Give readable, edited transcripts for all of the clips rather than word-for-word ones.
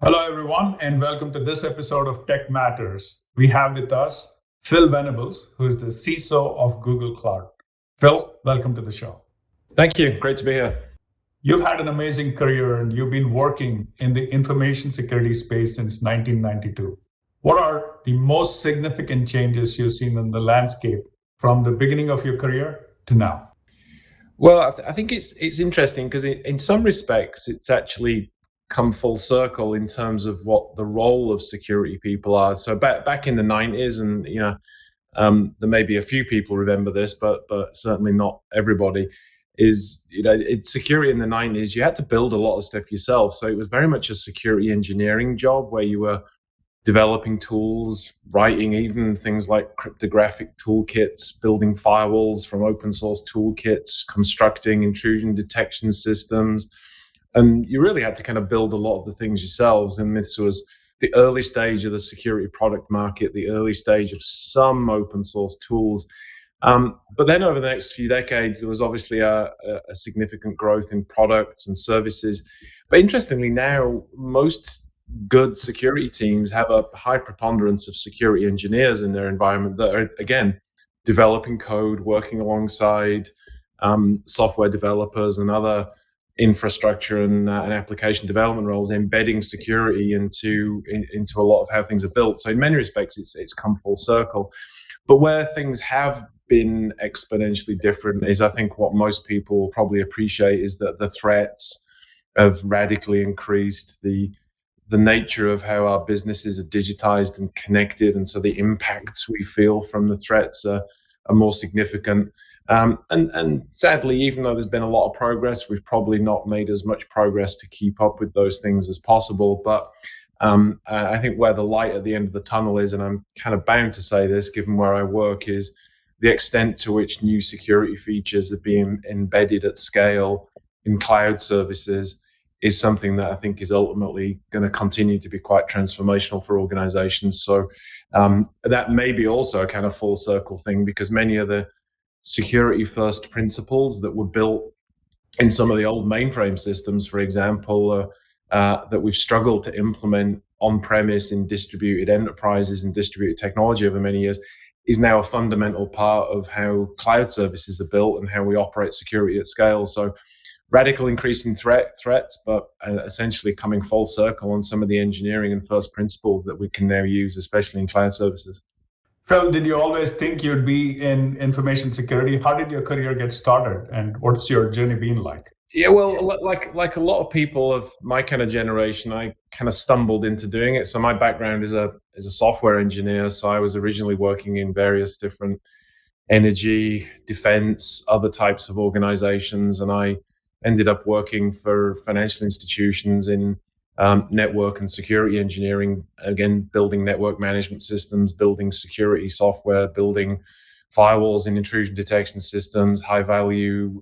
Hello, everyone, and welcome to this episode of Tech Matters. We have with us Phil Venables, who is the CISO of Google Cloud. Phil, welcome to the show. Thank you. Great to be here. You've had an amazing career and you've been working in the information security space since 1992. What are the most significant changes you've seen in the landscape from the beginning of your career to now? Well, I think it's interesting because in some respects, it's actually come full circle in terms of what the role of security people are. So back in the 90s, and there may be a few people remember this, but certainly not everybody. Security in the 90s, you had to build a lot of stuff yourself. So it was very much a security engineering job where you were developing tools, writing even things like cryptographic toolkits, building firewalls from open source toolkits, constructing intrusion detection systems. And you really had to kind of build a lot of the things yourselves. And this was the early stage of the security product market, the early stage of some open source tools. But then over the next few decades, there was obviously a significant growth in products and services. But interestingly, now most good security teams have a high preponderance of security engineers in their environment that are, again, developing code, working alongside software developers and other infrastructure and application development roles, embedding security into a lot of how things are built. So in many respects, it's come full circle. But where things have been exponentially different is, I think, what most people probably appreciate is that the threats have radically increased. The nature of how our businesses are digitized and connected, and so the impacts we feel from the threats are more significant. And sadly, even though there's been a lot of progress, we've probably not made as much progress to keep up with those things as possible. But I think where the light at the end of the tunnel is, and I'm kind of bound to say this given where I work, is the extent to which new security features are being embedded at scale in cloud services is something that I think is ultimately going to continue to be quite transformational for organizations. So that may be also a kind of full circle thing, because many of the security first principles that were built in some of the old mainframe systems, for example, that we've struggled to implement on premise in distributed enterprises and distributed technology over many years, is now a fundamental part of how cloud services are built and how we operate security at scale. So radical increase in threats, but essentially coming full circle on some of the engineering and first principles that we can now use, especially in cloud services. Phil, did you always think you'd be in information security? How did your career get started and what's your journey been like? Yeah, well, like a lot of people of my kind of generation, I kind of stumbled into doing it. So my background is a software engineer. So I was originally working in various different energy, defense, other types of organizations, and I ended up working for financial institutions in network and security engineering, again, building network management systems, building security software, building firewalls and intrusion detection systems, high value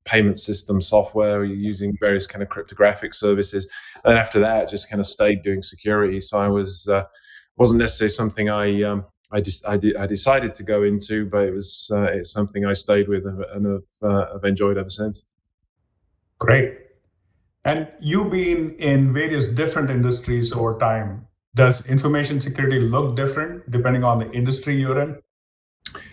payment system software, using various kind of cryptographic services. And after that, just kind of stayed doing security. So I wasn't necessarily something I decided to go into, but it's something I stayed with and have enjoyed ever since. Great. And you've been in various different industries over time. Does information security look different depending on the industry you're in?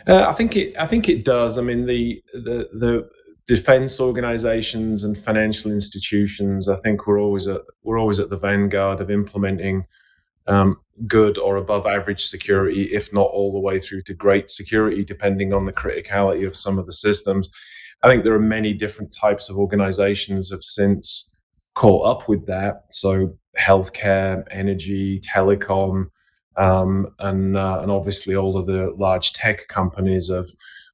I think it does. I mean, the defense organizations and financial institutions, I think we're always at the vanguard of implementing good or above average security, if not all the way through to great security, depending on the criticality of some of the systems. I think there are many different types of organizations have since caught up with that. So healthcare, energy, telecom, and obviously all of the large tech companies have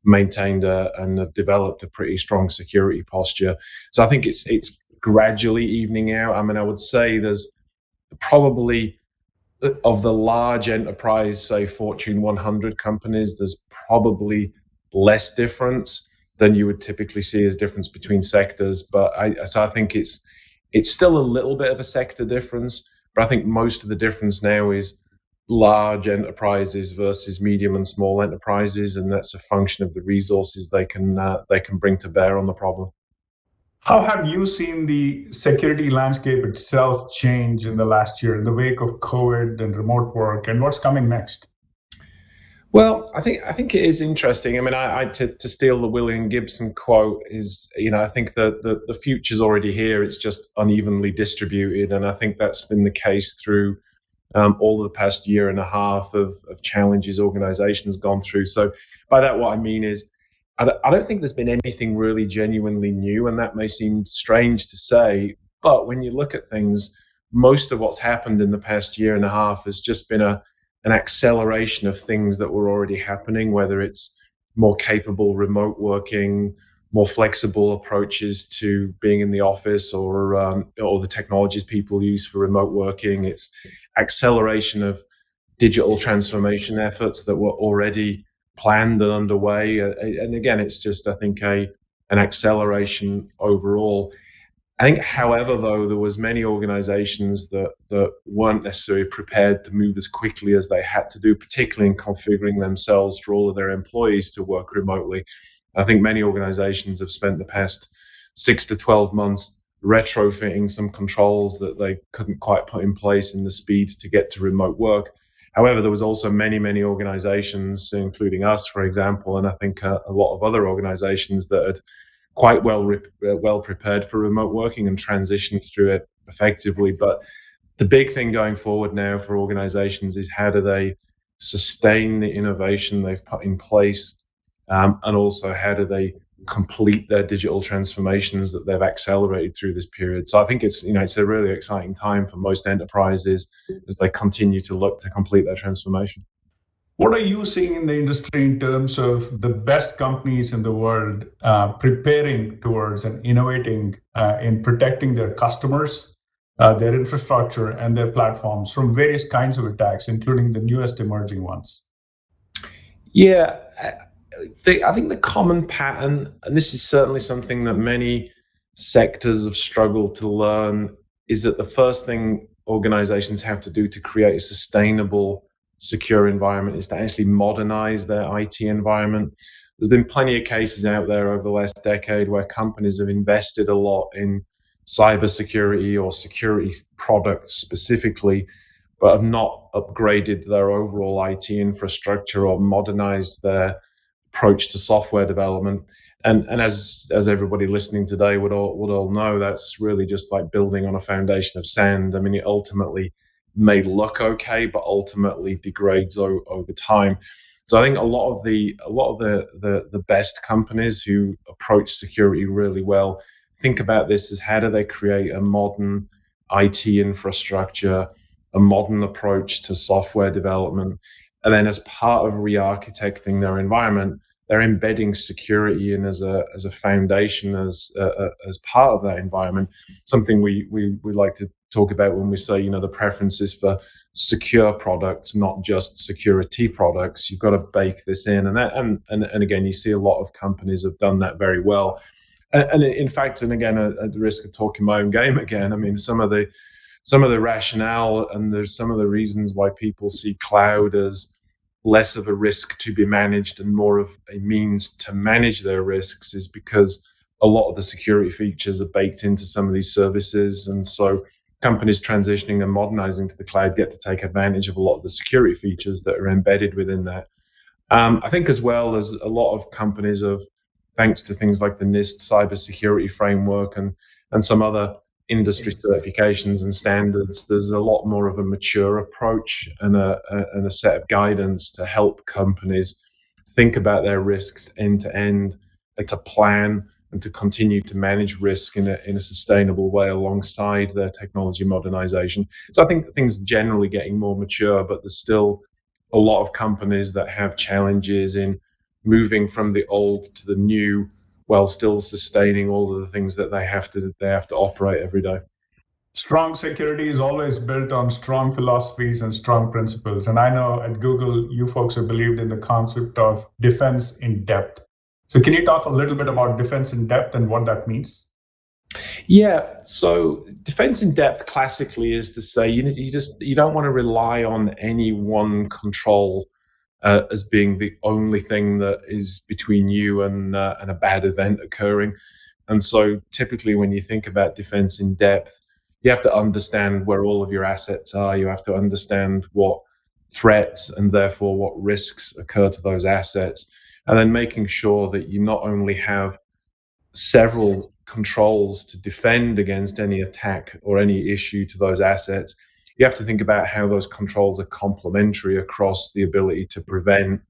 maintained and have developed a pretty strong security posture. So I think it's gradually evening out. I mean, I would say there's probably, of the large enterprise, say Fortune 100 companies, there's probably less difference than you would typically see as difference between sectors. But I think it's still a little bit of a sector difference, but I think most of the difference now is large enterprises versus medium and small enterprises, and that's a function of the resources they can bring to bear on the problem. How have you seen the security landscape itself change in the last year in the wake of COVID and remote work, and what's coming next? Well, I think it is interesting. I mean, to steal the William Gibson quote is, I think the future's already here. It's just unevenly distributed, and I think that's been the case through all of the past year and a half of challenges organizations gone through. So by that, what I mean is, I don't think there's been anything really genuinely new, and that may seem strange to say, but when you look at things, most of what's happened in the past year and a half has just been an acceleration of things that were already happening, whether it's more capable remote working, more flexible approaches to being in the office, or the technologies people use for remote working. It's acceleration of digital transformation efforts that were already planned and underway. And again, it's just, I think, an acceleration overall. I think, however, though, there was many organizations that weren't necessarily prepared to move as quickly as they had to do, particularly in configuring themselves for all of their employees to work remotely. I think many organizations have spent the past 6 to 12 months retrofitting some controls that they couldn't quite put in place in the speed to get to remote work. However, there was also many organizations, including us, for example, and I think a lot of other organizations that had quite well prepared for remote working and transitioned through it effectively. But the big thing going forward now for organizations is, how do they sustain the innovation they've put in place, and also how do they complete their digital transformations that they've accelerated through this period. So I think it's a really exciting time for most enterprises as they continue to look to complete their transformation. What are you seeing in the industry in terms of the best companies in the world preparing towards and innovating in protecting their customers, their infrastructure, and their platforms from various kinds of attacks, including the newest emerging ones? Yeah, I think the common pattern, and this is certainly something that many sectors have struggled to learn, is that the first thing organizations have to do to create a sustainable, secure environment is to actually modernize their IT environment. There's been plenty of cases out there over the last decade where companies have invested a lot in cybersecurity or security products specifically, but have not upgraded their overall IT infrastructure or modernized their approach to software development. And as everybody listening today would all know, that's really just like building on a foundation of sand. I mean, it ultimately may look okay, but ultimately degrades over time. So I think a lot of the best companies who approach security really well think about this as, how do they create a modern IT infrastructure, a modern approach to software development, and then as part of re-architecting their environment, they're embedding security in as a foundation, as part of that environment. Something we like to talk about when we say, the preference is for secure products, not just security products. You've got to bake this in, and again, you see a lot of companies have done that very well. And in fact, and again, at the risk of talking my own game again, I mean, some of the rationale, and there's some of the reasons why people see cloud as less of a risk to be managed and more of a means to manage their risks, is because a lot of the security features are baked into some of these services. And so companies transitioning and modernizing to the cloud get to take advantage of a lot of the security features that are embedded within that. I think, as well as a lot of companies have, thanks to things like the NIST cybersecurity framework and some other industry certifications and standards, there's a lot more of a mature approach and a set of guidance to help companies think about their risks end to end, and to plan and to continue to manage risk in a sustainable way alongside their technology modernization. So I think things are generally getting more mature, but there's still a lot of companies that have challenges in moving from the old to the new, while still sustaining all of the things that they have to operate every day. Strong security is always built on strong philosophies and strong principles. And I know at Google, you folks have believed in the concept of defense in depth. So can you talk a little bit about defense in depth and what that means? Yeah, so defense in depth classically is to say you don't want to rely on any one control as being the only thing that is between you and a bad event occurring. And so typically when you think about defense in depth, you have to understand where all of your assets are. You have to understand what threats and therefore what risks occur to those assets. And then making sure that you not only have several controls to defend against any attack or any issue to those assets, you have to think about how those controls are complementary across the ability to prevent,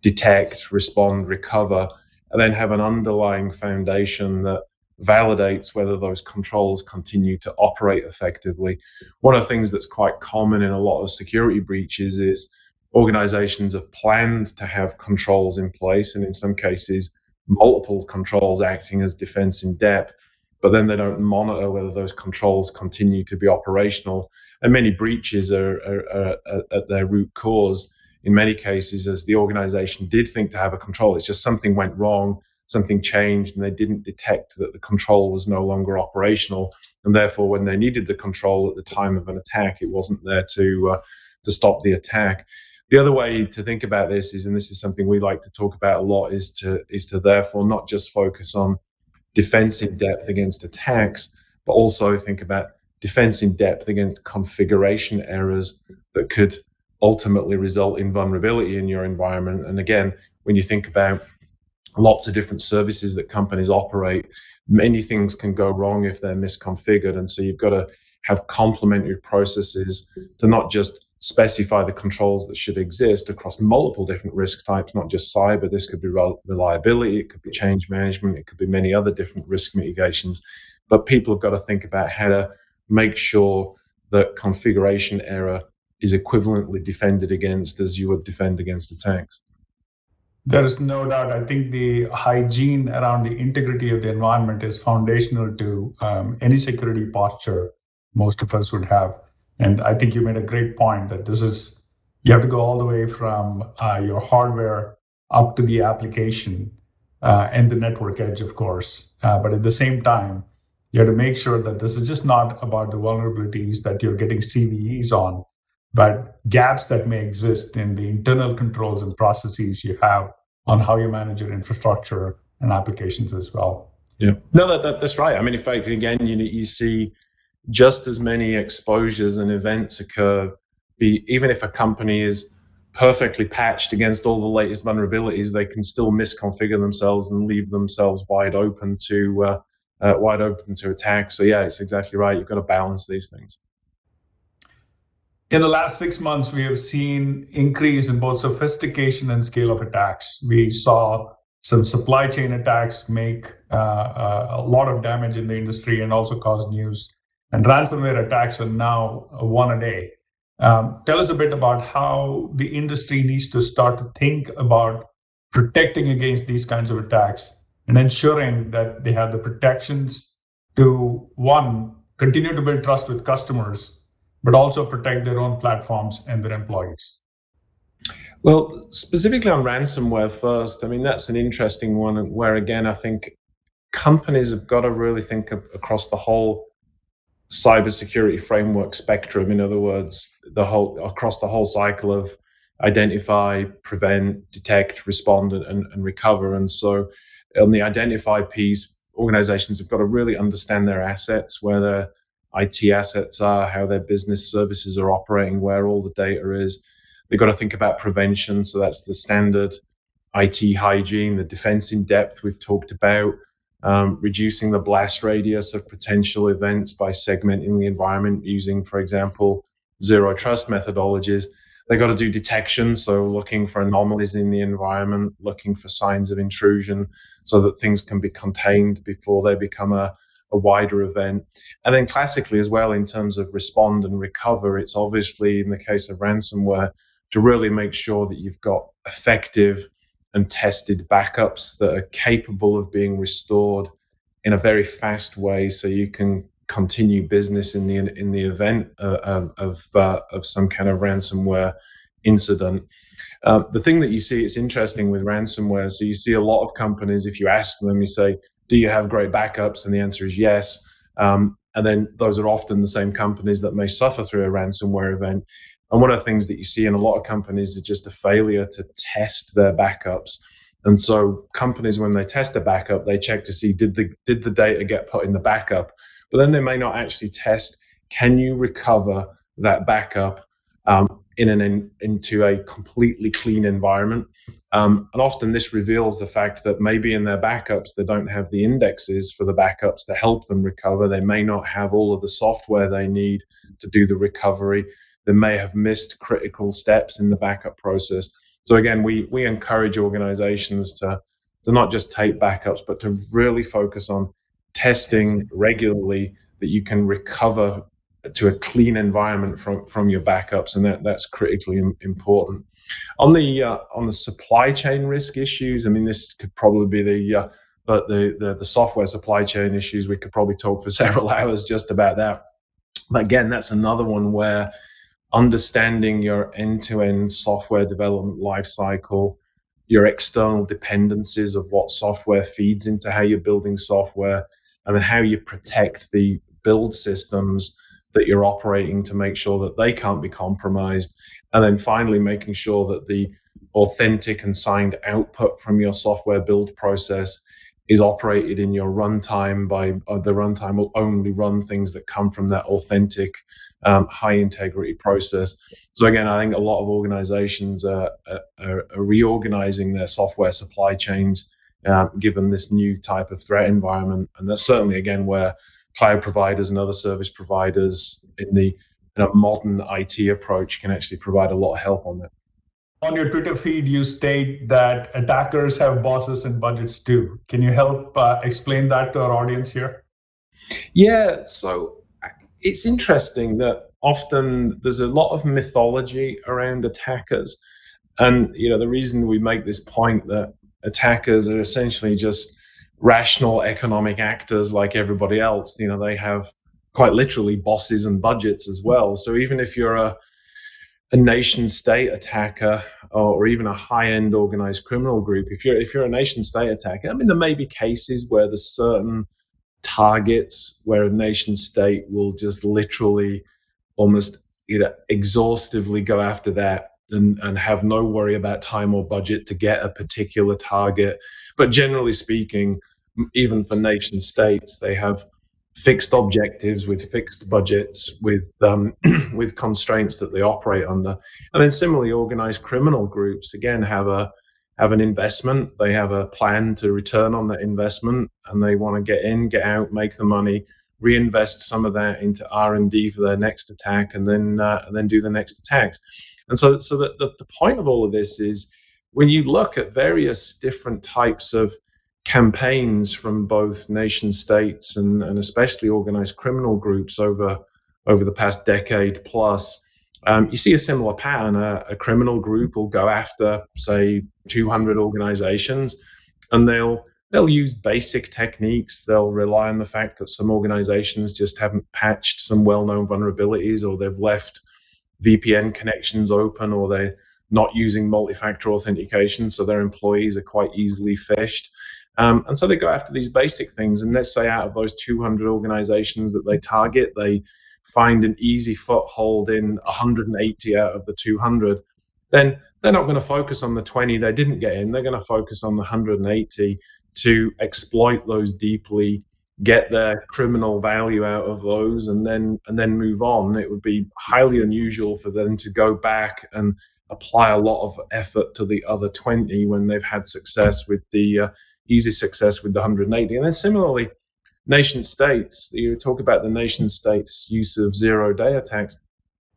detect, respond, recover, and then have an underlying foundation that validates whether those controls continue to operate effectively. One of the things that's quite common in a lot of security breaches is organizations have planned to have controls in place, and in some cases, multiple controls acting as defense in depth, but then they don't monitor whether those controls continue to be operational. And many breaches are at their root cause, in many cases, as the organization did think to have a control. It's just something went wrong, something changed, and they didn't detect that the control was no longer operational. And therefore, when they needed the control at the time of an attack, it wasn't there to stop the attack. The other way to think about this is, and this is something we like to talk about a lot, is to therefore not just focus on defense in depth against attacks, but also think about defense in depth against configuration errors that could ultimately result in vulnerability in your environment. And again, when you think about lots of different services that companies operate, many things can go wrong if they're misconfigured. And so you've got to have complementary processes to not just specify the controls that should exist across multiple different risk types, not just cyber. This could be reliability, it could be change management, it could be many other different risk mitigations. But people have got to think about how to make sure that configuration error is equivalently defended against as you would defend against attacks. There is no doubt. I think the hygiene around the integrity of the environment is foundational to any security posture most of us would have. And I think you made a great point that you have to go all the way from your hardware up to the application and the network edge, of course. But at the same time, you have to make sure that this is just not about the vulnerabilities that you're getting CVEs on, but gaps that may exist in the internal controls and processes you have on how you manage your infrastructure and applications as well. Yeah, no, that's right. I mean, in fact, again, you see just as many exposures and events occur, even if a company is perfectly patched against all the latest vulnerabilities, they can still misconfigure themselves and leave themselves wide open to attack. So yeah, it's exactly right. You've got to balance these things. In the last 6 months, we have seen increase in both sophistication and scale of attacks. We saw some supply chain attacks make a lot of damage in the industry and also cause news. And ransomware attacks are now one a day. Tell us a bit about how the industry needs to start to think about protecting against these kinds of attacks and ensuring that they have the protections to, one, continue to build trust with customers, but also protect their own platforms and their employees. Well, specifically on ransomware first, I mean, that's an interesting one where, again, I think companies have got to really think across the whole cybersecurity framework spectrum. In other words, across the whole cycle of identify, prevent, detect, respond, and recover. And so on the identify piece, organizations have got to really understand their assets, where their IT assets are, how their business services are operating, where all the data is. They've got to think about prevention. So that's the standard IT hygiene, the defense in depth we've talked about, reducing the blast radius of potential events by segmenting the environment using, for example, zero trust methodologies. They've got to do detection, so looking for anomalies in the environment, looking for signs of intrusion so that things can be contained before they become a wider event. And then classically as well, in terms of respond and recover, it's obviously, in the case of ransomware, to really make sure that you've got effective and tested backups that are capable of being restored in a very fast way, so you can continue business in the event of some kind of ransomware incident. The thing that you see, it's interesting with ransomware. So you see a lot of companies, if you ask them, you say, do you have great backups? And the answer is yes. And then those are often the same companies that may suffer through a ransomware event. And one of the things that you see in a lot of companies is just a failure to test their backups. And so companies, when they test a backup, they check to see did the data get put in the backup, but then they may not actually test, can you recover that backup into a completely clean environment? And often this reveals the fact that maybe in their backups, they don't have the indexes for the backups to help them recover. They may not have all of the software they need to do the recovery. They may have missed critical steps in the backup process. So again, we encourage organizations to not just take backups, but to really focus on testing regularly that you can recover to a clean environment from your backups, and that's critically important. On the supply chain risk issues, I mean, this could probably be the software supply chain issues. We could probably talk for several hours just about that. But again, that's another one where understanding your end-to-end software development lifecycle, your external dependencies of what software feeds into how you're building software, and then how you protect the build systems that you're operating to make sure that they can't be compromised. And then finally, making sure that the authentic and signed output from your software build process is operated in your runtime the runtime will only run things that come from that authentic, high integrity process. So again, I think a lot of organizations are reorganizing their software supply chains, given this new type of threat environment. And that's certainly, again, where cloud providers and other service providers in the modern IT approach can actually provide a lot of help on that. On your Twitter feed, you state that attackers have bosses and budgets too. Can you help explain that to our audience here? Yeah, so it's interesting that often there's a lot of mythology around attackers. And, the reason we make this point that attackers are essentially just rational economic actors like everybody else, they have quite literally bosses and budgets as well. So even if you're a nation state attacker or even a high-end organized criminal group, if you're a nation state attacker, I mean, there may be cases where there's certain targets where a nation state will just literally almost exhaustively go after that and have no worry about time or budget to get a particular target. But generally speaking, even for nation states, they have fixed objectives with fixed budgets, with with constraints that they operate under. And then similarly, organized criminal groups again have an investment. They have a plan to return on that investment, and they want to get in, get out, make the money, reinvest some of that into R&D for their next attack, and then do the next attacks. And so the point of all of this is when you look at various different types of campaigns from both nation states and especially organized criminal groups over the past decade plus, you see a similar pattern. A criminal group will go after, say, 200 organizations, and they'll use basic techniques. They'll rely on the fact that some organizations just haven't patched some well-known vulnerabilities, or they've left VPN connections open, or they're not using multi-factor authentication, so their employees are quite easily phished. And so they go after these basic things. And let's say out of those 200 organizations that they target, they find an easy foothold in 180 out of the 200. Then they're not going to focus on the 20 they didn't get in. They're going to focus on the 180 to exploit those deeply, get their criminal value out of those, and then move on. It would be highly unusual for them to go back and apply a lot of effort to the other 20 when they've had success with the easy success with the 180. And then similarly, nation states, you talk about the nation states' use of zero-day attacks.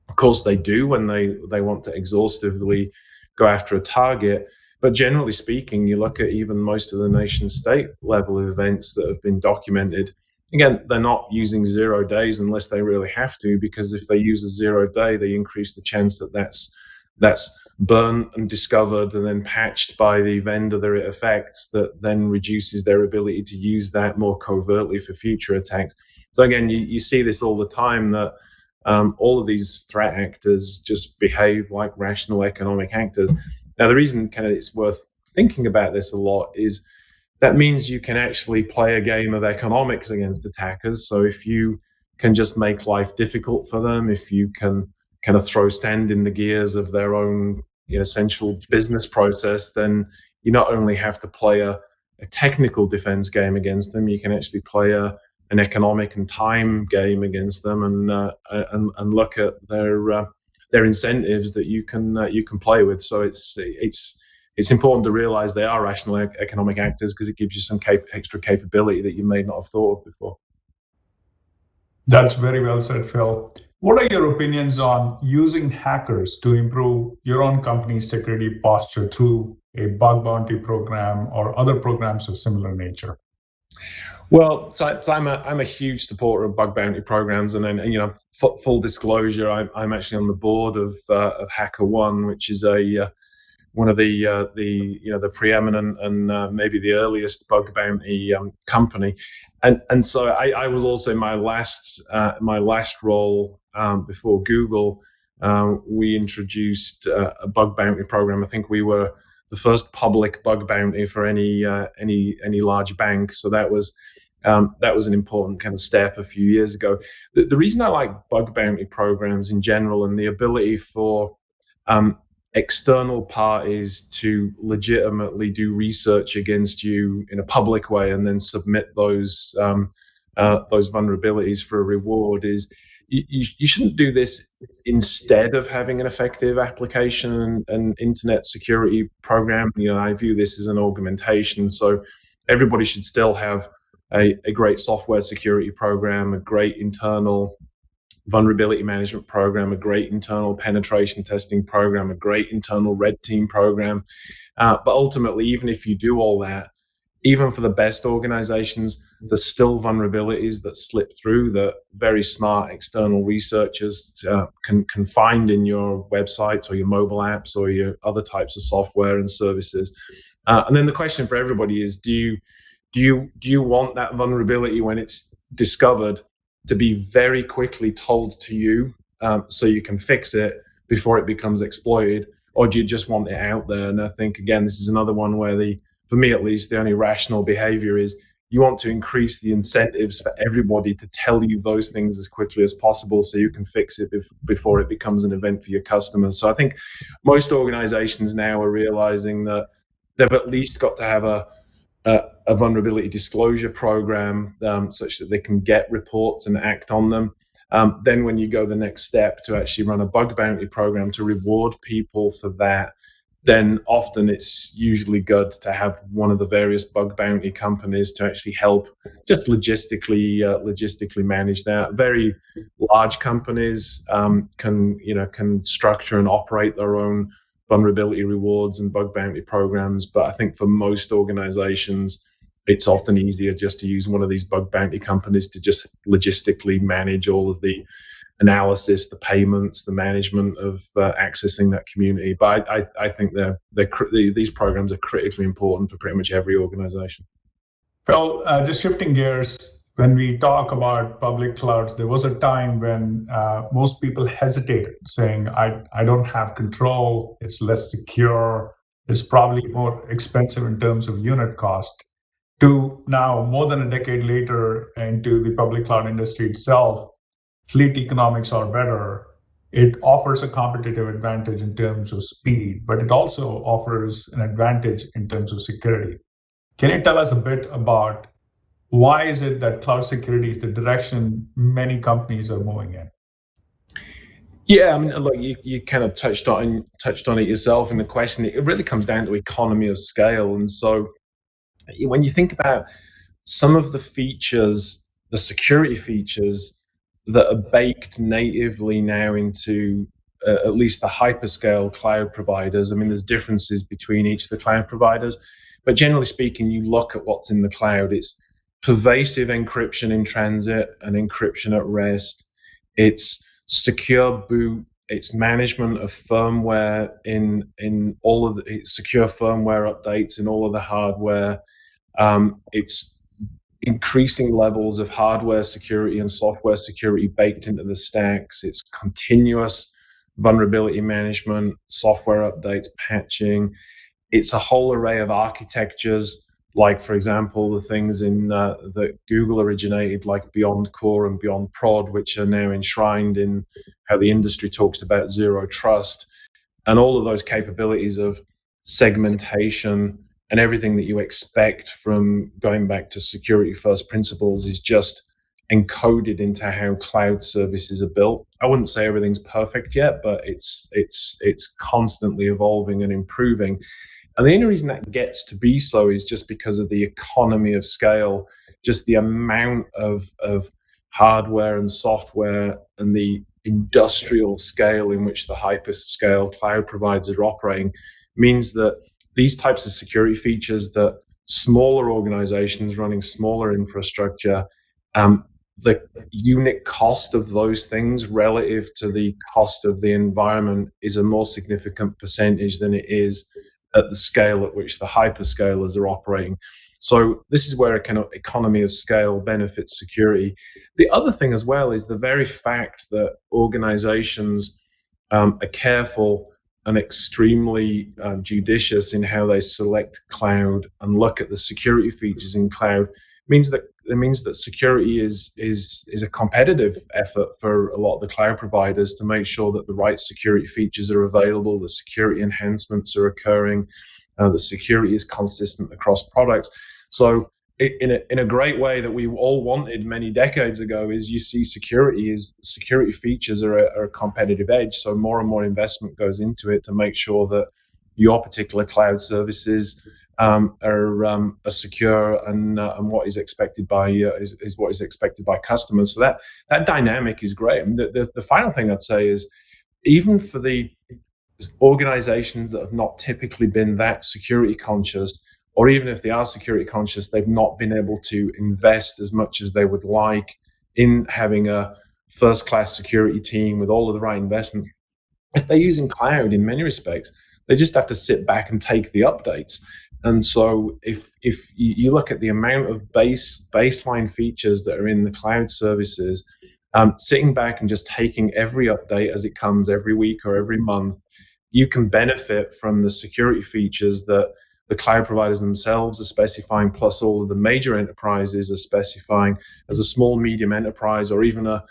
Of course, they do when they want to exhaustively go after a target. But generally speaking, you look at even most of the nation state level events that have been documented. Again, they're not using 0 days unless they really have to, because if they use a 0 day, they increase the chance that that's burnt and discovered and then patched by the vendor that it affects, that then reduces their ability to use that more covertly for future attacks. So again, you see this all the time, that all of these threat actors just behave like rational economic actors. Now, the reason kind of it's worth thinking about this a lot is that means you can actually play a game of economics against attackers. So if you can just make life difficult for them, if you can kind of throw sand in the gears of their own essential business process, then you not only have to play a technical defense game against them, you can actually play an economic and time game against them, and look at their incentives that you can play with. So it's important to realize they are rational economic actors, because it gives you some extra capability that you may not have thought of before. That's very well said, Phil. What are your opinions on using hackers to improve your own company's security posture through a bug bounty program or other programs of similar nature? Well, so I'm a huge supporter of bug bounty programs, and then full disclosure, I'm actually on the board of HackerOne, which is one of the preeminent and maybe the earliest bug bounty company, and so I was also in my last role before Google. We introduced a bug bounty program. I think we were the first public bug bounty for any large bank. So that was an important kind of step a few years ago. The reason I like bug bounty programs in general, and the ability for external parties to legitimately do research against you in a public way and then submit those vulnerabilities for a reward, is you shouldn't do this instead of having an effective application and internet security program. I view this as an augmentation. So everybody should still have a great software security program, a great internal vulnerability management program, a great internal penetration testing program, a great internal red team program. But ultimately, even if you do all that, even for the best organizations, there's still vulnerabilities that slip through that very smart external researchers can find in your websites or your mobile apps or your other types of software and services. And then the question for everybody is, do you want that vulnerability when it's discovered to be very quickly told to you so you can fix it before it becomes exploited, or do you just want it out there? And I think, again, this is another one where for me at least, the only rational behavior is you want to increase the incentives for everybody to tell you those things as quickly as possible so you can fix it before it becomes an event for your customers. So I think most organizations now are realizing that they've at least got to have a vulnerability disclosure program such that they can get reports and act on them. Then when you go the next step to actually run a bug bounty program to reward people for that, then often it's usually good to have one of the various bug bounty companies to actually help just logistically manage that. Very large companies can structure and operate their own vulnerability rewards and bug bounty programs, but I think for most organizations, it's often easier just to use one of these bug bounty companies to just logistically manage all of the analysis, the payments, the management of accessing that community. But I think these programs are critically important for pretty much every organization. Well, just shifting gears, when we talk about public clouds, there was a time when most people hesitated, saying, I don't have control, it's less secure, it's probably more expensive in terms of unit cost, to now, more than a decade later, into the public cloud industry itself, fleet economics are better. It offers a competitive advantage in terms of speed, but it also offers an advantage in terms of security. Can you tell us a bit about why is it that cloud security is the direction many companies are moving in? Yeah, I mean, look, you kind of touched on it yourself in the question. It really comes down to economy of scale. And so when you think about some of the features, the security features that are baked natively now into at least the hyperscale cloud providers. I mean, there's differences between each of the cloud providers, but generally speaking, you look at what's in the cloud. It's pervasive encryption in transit and encryption at rest. It's secure boot. It's management of firmware in all of the secure firmware updates in all of the hardware. It's increasing levels of hardware security and software security baked into the stacks. It's continuous vulnerability management, software updates, patching. It's a whole array of architectures, like, for example, the things that Google originated, like Beyond Core and Beyond Prod, which are now enshrined in how the industry talks about zero trust. And all of those capabilities of segmentation, and everything that you expect from going back to security first principles is just encoded into how cloud services are built. I wouldn't say everything's perfect yet, but it's constantly evolving and improving. And the only reason that gets to be so is just because of the economy of scale, just the amount of hardware and software and the industrial scale in which the hyperscale cloud providers are operating means that these types of security features that smaller organizations running smaller infrastructure, the unit cost of those things relative to the cost of the environment is a more significant percentage than it is at the scale at which the hyperscalers are operating. So this is where a kind of economy of scale benefits security. The other thing as well is the very fact that organizations are careful and extremely judicious in how they select cloud and look at the security features in cloud means that security is a competitive effort for a lot of the cloud providers to make sure that the right security features are available, the security enhancements are occurring, the security is consistent across products. So in a great way that we all wanted many decades ago is you see security features are a competitive edge. So more and more investment goes into it to make sure that your particular cloud services are secure and what is expected by is what is expected by customers. So that dynamic is great. And the final thing I'd say is even for the organizations that have not typically been that security conscious, or even if they are security conscious, they've not been able to invest as much as they would like in having a first-class security team with all of the right investment. If they're using cloud in many respects, they just have to sit back and take the updates. And so if you look at the amount of baseline features that are in the cloud services, sitting back and just taking every update as it comes every week or every month, you can benefit from the security features that the cloud providers themselves are specifying, plus all of the major enterprises are specifying. As a small, medium enterprise, or even a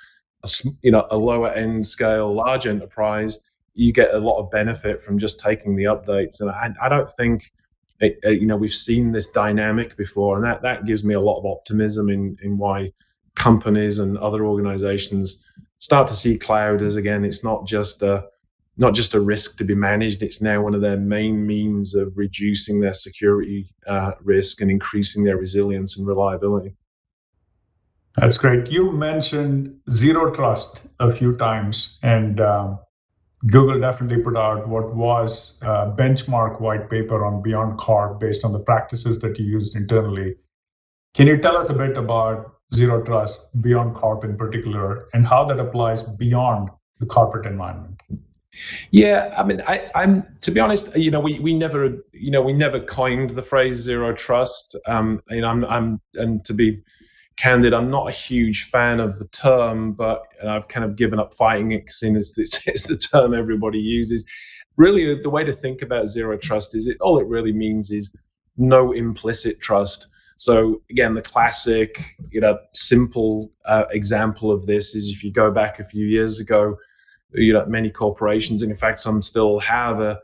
lower end scale, large enterprise, you get a lot of benefit from just taking the updates. And I don't think we've seen this dynamic before, and that gives me a lot of optimism in why companies and other organizations start to see cloud as, again, it's not just a risk to be managed. It's now one of their main means of reducing their security risk and increasing their resilience and reliability. That's great. You mentioned zero trust a few times, and Google definitely put out what was a benchmark white paper on Beyond Corp based on the practices that you used internally. Can you tell us a bit about zero trust, Beyond Corp in particular, and how that applies beyond the corporate environment? Yeah, I mean, I'm to be honest, we never coined the phrase zero trust. I'm and to be candid, I'm not a huge fan of the term, but I've kind of given up fighting it since it's the term everybody uses. Really, the way to think about zero trust is all it really means is no implicit trust. So again, the classic, simple example of this is if you go back a few years ago, many corporations, and in fact some still have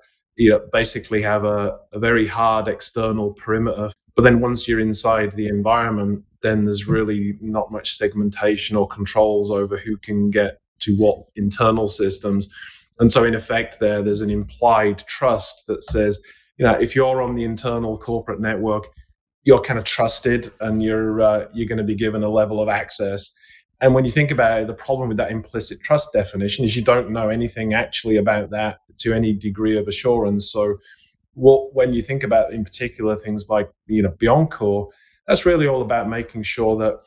basically have a very hard external perimeter. But then once you're inside the environment, then there's really not much segmentation or controls over who can get to what internal systems. And so in effect there's an implied trust that says, if you're on the internal corporate network, you're kind of trusted and you're going to be given a level of access. And when you think about it, the problem with that implicit trust definition is you don't know anything actually about that to any degree of assurance. So when you think about, in particular, things like Beyond Core, that's really all about making sure that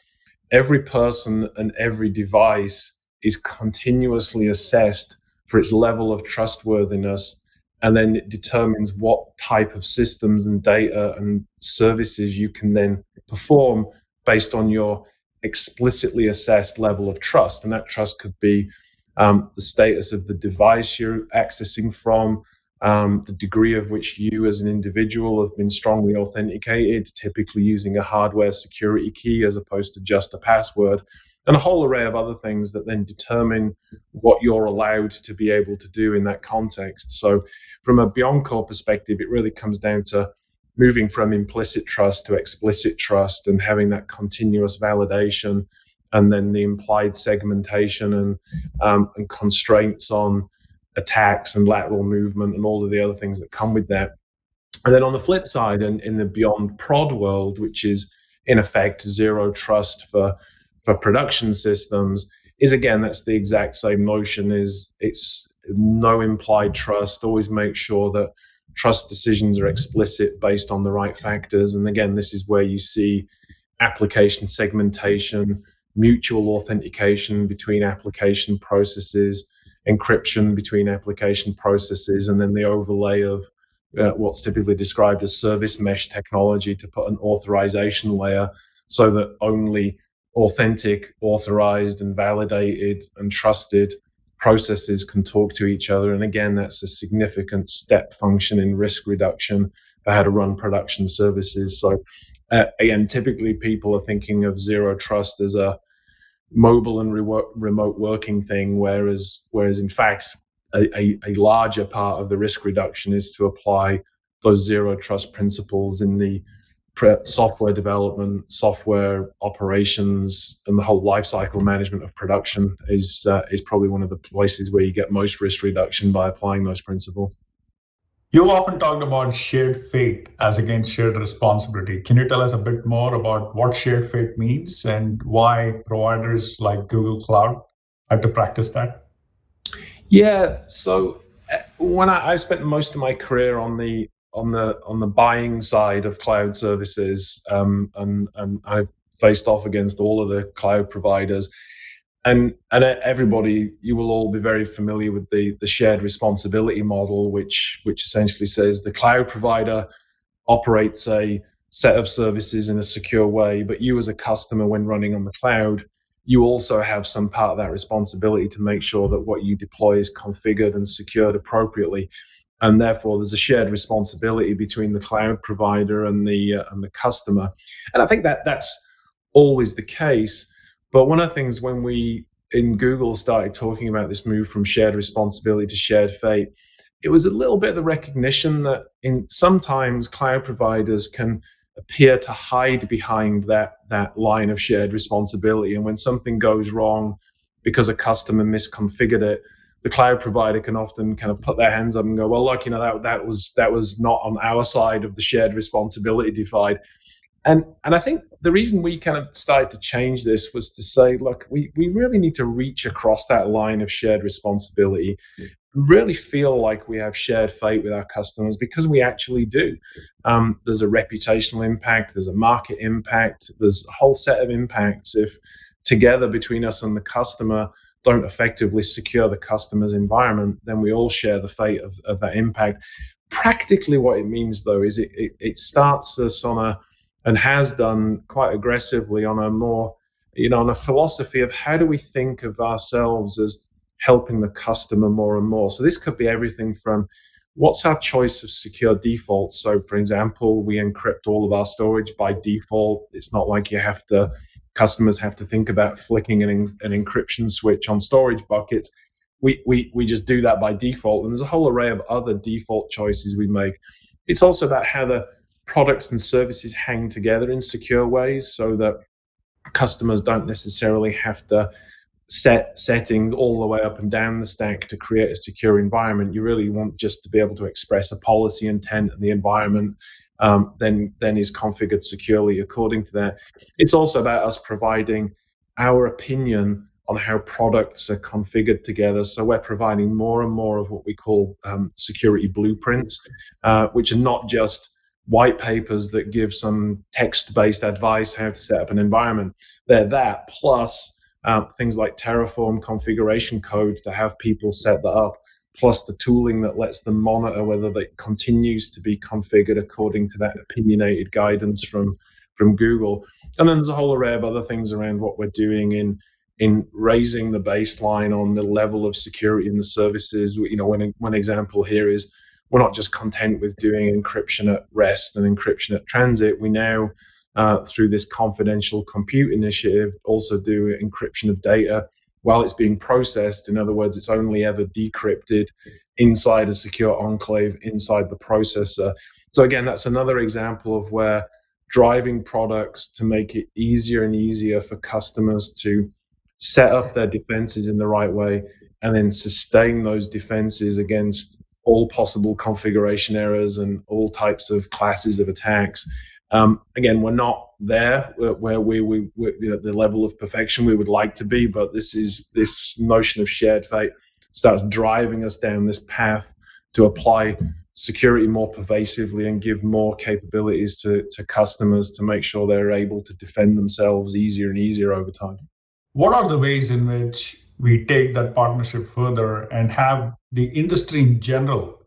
every person and every device is continuously assessed for its level of trustworthiness, and then it determines what type of systems and data and services you can then perform based on your explicitly assessed level of trust. And that trust could be the status of the device you're accessing from, the degree of which you as an individual have been strongly authenticated, typically using a hardware security key as opposed to just a password, and a whole array of other things that then determine what you're allowed to be able to do in that context. So from a Beyond Core perspective, it really comes down to moving from implicit trust to explicit trust and having that continuous validation, and then the implied segmentation and constraints on attacks and lateral movement and all of the other things that come with that. And then on the flip side, in the beyond prod world, which is in effect zero trust for production systems, is again, that's the exact same notion. Is it's no implied trust. Always make sure that trust decisions are explicit based on the right factors. And again, this is where you see application segmentation, mutual authentication between application processes, encryption between application processes, and then the overlay of what's typically described as service mesh technology to put an authorization layer so that only authentic, authorized, and validated and trusted processes can talk to each other. And again, that's a significant step function in risk reduction for how to run production services. So again, typically people are thinking of zero trust as a mobile and remote working thing, whereas in fact, a larger part of the risk reduction is to apply those zero trust principles in the software development, software operations, and the whole lifecycle management of production is probably one of the places where you get most risk reduction by applying those principles. You often talked about shared fate as against shared responsibility. Can you tell us a bit more about what shared fate means and why providers like Google Cloud have to practice that? Yeah, so when I spent most of my career on the buying side of cloud services, and I've faced off against all of the cloud providers, and everybody, you will all be very familiar with the shared responsibility model, which essentially says the cloud provider operates a set of services in a secure way, but you as a customer, when running on the cloud, you also have some part of that responsibility to make sure that what you deploy is configured and secured appropriately. And therefore, there's a shared responsibility between the cloud provider and the customer. And I think that's always the case. But one of the things when we in Google started talking about this move from shared responsibility to shared fate, it was a little bit of the recognition that sometimes cloud providers can appear to hide behind that line of shared responsibility. And when something goes wrong because a customer misconfigured it, the cloud provider can often kind of put their hands up and go, well, look, that was not on our side of the shared responsibility divide. And I think the reason we kind of started to change this was to say, look, we really need to reach across that line of shared responsibility, really feel like we have shared fate with our customers, because we actually do. There's a reputational impact, there's a market impact, there's a whole set of impacts if together between us and the customer don't effectively secure the customer's environment, then we all share the fate of that impact. Practically what it means though is it starts us on a, and has done quite aggressively on a more, on a philosophy of how do we think of ourselves as helping the customer more and more. So this could be everything from what's our choice of secure defaults. So for example, we encrypt all of our storage by default. It's not like customers have to think about flicking an encryption switch on storage buckets. We just do that by default. And there's a whole array of other default choices we make. It's also about how the products and services hang together in secure ways so that customers don't necessarily have to set settings all the way up and down the stack to create a secure environment. You really want just to be able to express a policy intent, and the environment then is configured securely according to that. It's also about us providing our opinion on how products are configured together. So we're providing more and more of what we call security blueprints, which are not just white papers that give some text-based advice how to set up an environment. They're that plus things like Terraform configuration code to have people set that up, plus the tooling that lets them monitor whether that continues to be configured according to that opinionated guidance from Google. And then there's a whole array of other things around what we're doing in raising the baseline on the level of security in the services. One example here is we're not just content with doing encryption at rest and encryption at transit. We now, through this confidential compute initiative, also do encryption of data while it's being processed. In other words, it's only ever decrypted inside a secure enclave, inside the processor. So again, that's another example of where driving products to make it easier and easier for customers to set up their defenses in the right way and then sustain those defenses against all possible configuration errors and all types of classes of attacks. Again, we're not there where we the level of perfection we would like to be, but this notion of shared fate starts driving us down this path to apply security more pervasively and give more capabilities to customers to make sure they're able to defend themselves easier and easier over time. What are the ways in which we take that partnership further and have the industry in general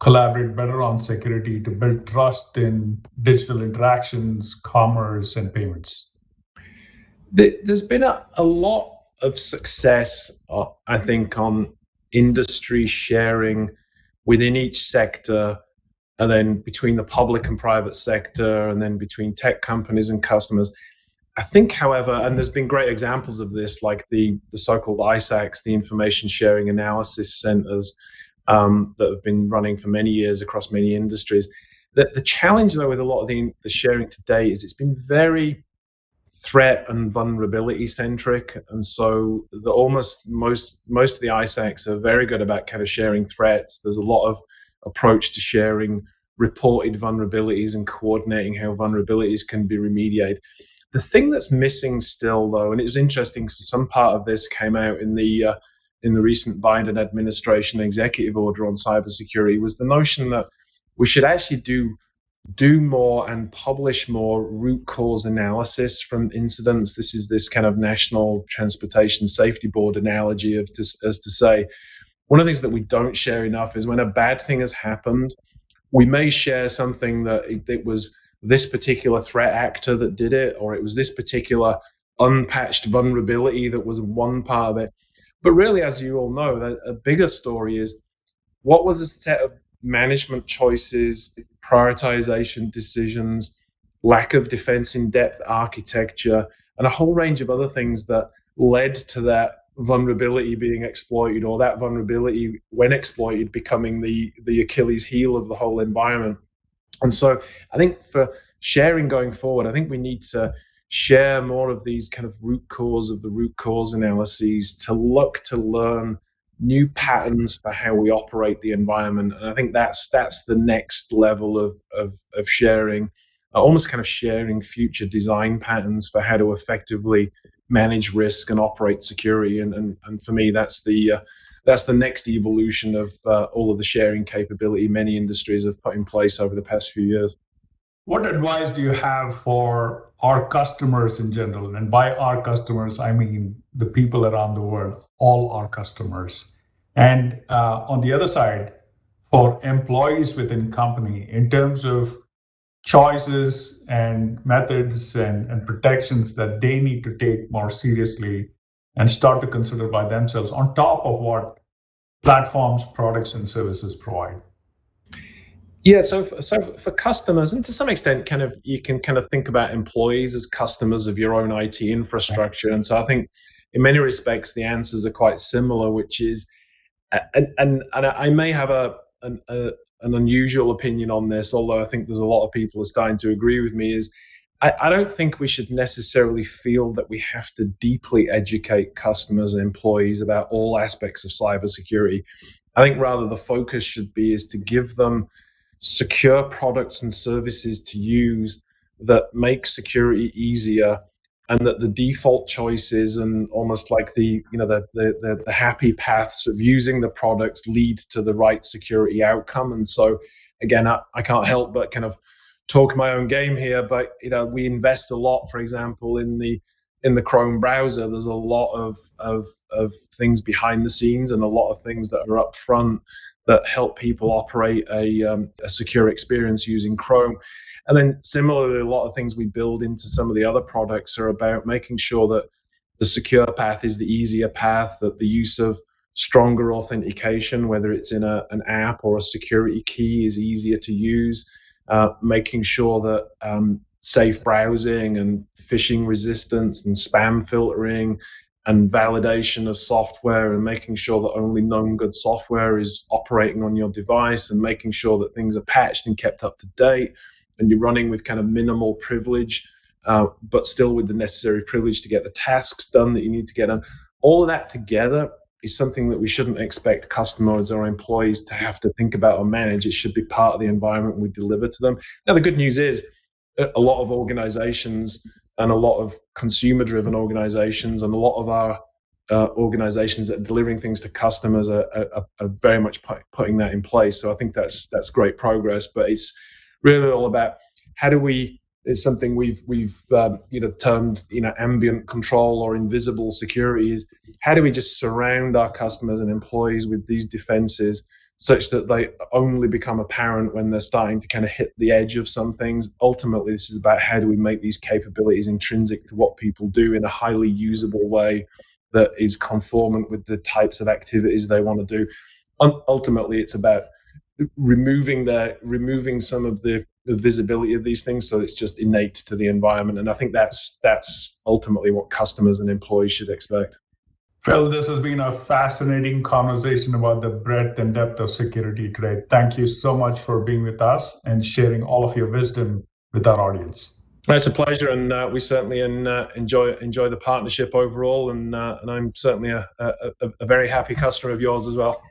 collaborate better on security to build trust in digital interactions, commerce, and payments? There's been a lot of success, I think, on industry sharing within each sector, and then between the public and private sector, and then between tech companies and customers. I think, however, and there's been great examples of this, like the so-called ISACs, the Information Sharing Analysis Centers, that have been running for many years across many industries. The challenge, though, with a lot of the sharing today is it's been very threat and vulnerability centric, and so most of the ISACs are very good about kind of sharing threats. There's a lot of approach to sharing reported vulnerabilities and coordinating how vulnerabilities can be remediated. The thing that's missing still, though, and it was interesting because some part of this came out in the recent Biden administration executive order on cybersecurity, was the notion that we should actually do more and publish more root cause analysis from incidents. This is this kind of National Transportation Safety Board analogy as to say, one of the things that we don't share enough is when a bad thing has happened, we may share something that it was this particular threat actor that did it, or it was this particular unpatched vulnerability that was one part of it. But really, as you all know, a bigger story is what was the set of management choices, prioritization decisions, lack of defense in depth architecture, and a whole range of other things that led to that vulnerability being exploited, or that vulnerability, when exploited, becoming the Achilles heel of the whole environment. And so I think for sharing going forward, I think we need to share more of these kind of root cause analyses to look to learn new patterns for how we operate the environment. And I think that's the next level of sharing, almost kind of sharing future design patterns for how to effectively manage risk and operate security. And for me, that's the next evolution of all of the sharing capability many industries have put in place over the past few years. What advice do you have for our customers in general? And by our customers, I mean the people around the world, all our customers. And on the other side, for employees within company, in terms of choices and methods and protections that they need to take more seriously and start to consider by themselves on top of what platforms, products, and services provide? Yeah, so for customers, and to some extent, kind of you can kind of think about employees as customers of your own IT infrastructure. And so I think in many respects the answers are quite similar, which is, and I may have an unusual opinion on this, although I think there's a lot of people are starting to agree with me, is I don't think we should necessarily feel that we have to deeply educate customers and employees about all aspects of cybersecurity. I think rather the focus should be is to give them secure products and services to use that make security easier, and that the default choices and almost like the happy paths of using the products lead to the right security outcome. And so again, I can't help but kind of talk my own game here, but we invest a lot, for example, in the Chrome browser. There's a lot of things behind the scenes and a lot of things that are up front that help people operate a secure experience using Chrome. And then similarly, a lot of things we build into some of the other products are about making sure that the secure path is the easier path, that the use of stronger authentication, whether it's in an app or a security key, is easier to use, making sure that safe browsing and phishing resistance and spam filtering and validation of software, and making sure that only known good software is operating on your device, and making sure that things are patched and kept up to date, and you're running with kind of minimal privilege, but still with the necessary privilege to get the tasks done that you need to get done. All of that together is something that we shouldn't expect customers or employees to have to think about or manage. It should be part of the environment we deliver to them. Now, the good news is a lot of organizations and a lot of consumer-driven organizations and a lot of our organizations that are delivering things to customers are very much putting that in place. So I think that's great progress. But it's really all about how do we. It's something we've termed ambient control or invisible security. Is how do we just surround our customers and employees with these defenses such that they only become apparent when they're starting to kind of hit the edge of some things. Ultimately, this is about how do we make these capabilities intrinsic to what people do in a highly usable way that is conformant with the types of activities they want to do. Ultimately, it's about removing some of the visibility of these things so it's just innate to the environment. And I think that's ultimately what customers and employees should expect. Phil, this has been a fascinating conversation about the breadth and depth of security today. Thank you so much for being with us and sharing all of your wisdom with our audience. It's a pleasure, and we certainly enjoy the partnership overall, and I'm certainly a very happy customer of yours as well.